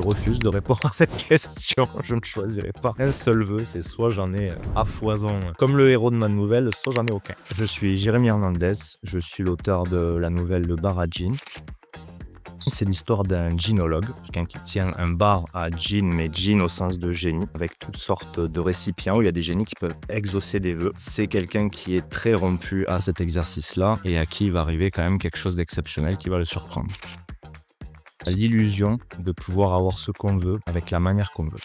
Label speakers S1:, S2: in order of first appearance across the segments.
S1: Je refuse de répondre à cette question. Je ne choisirai pas un seul vœu. C'est soit j'en ai à foison, comme le héros de ma nouvelle, soit j'en ai aucun. Je suis Jérémy Hernandez. Je suis l'auteur de la nouvelle Le Bar à Gin. C'est l'histoire d'un ginologue, quelqu'un qui tient un bar à gin, mais gin au sens de génie, avec toutes sortes de récipients où il y a des génies qui peuvent exaucer des vœux. C'est quelqu'un qui est très rompu à cet exercice-là et à qui il va arriver quand même quelque chose d'exceptionnel qui va le surprendre. L'illusion de pouvoir avoir ce qu'on veut avec la manière qu'on veut.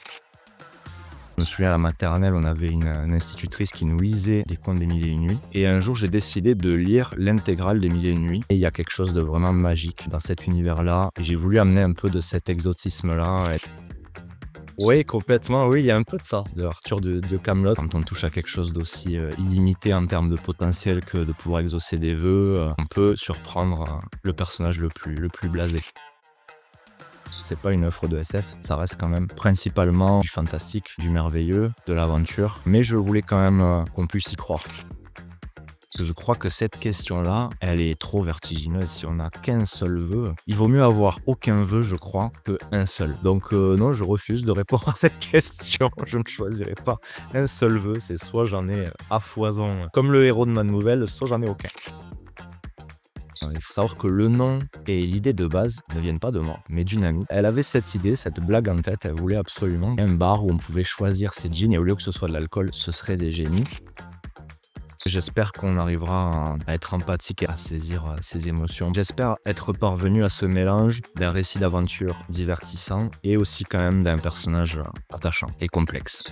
S1: Je me souviens à la maternelle, on avait une institutrice qui nous lisait des contes des Mille et une nuits. Et un jour, j'ai décidé de lire l'intégrale des Mille et une nuits. Et il y a quelque chose de vraiment magique dans cet univers-là. Et j'ai voulu amener un peu de cet exotisme-là. Oui, complètement, oui, il y a un peu de ça. De Arthur de Kaamelott, quand on touche à quelque chose d'aussi illimité en termes de potentiel que de pouvoir exaucer des vœux, on peut surprendre le personnage le plus blasé. C'est pas une œuvre de SF, ça reste quand même principalement du fantastique, du merveilleux, de l'aventure, mais je voulais quand même qu'on puisse y croire. Je crois que cette question-là, elle est trop vertigineuse. Si on n'a qu'un seul vœu, il vaut mieux avoir aucun vœu, je crois, qu'un seul. Donc non, je refuse de répondre à cette question. Je ne choisirai pas un seul vœu. C'est soit j'en ai à foison, comme le héros de ma nouvelle, soit j'en ai aucun. Il faut savoir que le nom et l'idée de base ne viennent pas de moi, mais d'une amie. Elle avait cette idée, cette blague en tête. Elle voulait absolument un bar où on pouvait choisir ses jeans et au lieu que ce soit de l'alcool, ce serait des génies. J'espère qu'on arrivera à être empathique et à saisir ses émotions. J'espère être parvenu à ce mélange d'un récit d'aventure divertissant et aussi quand même d'un personnage attachant et complexe.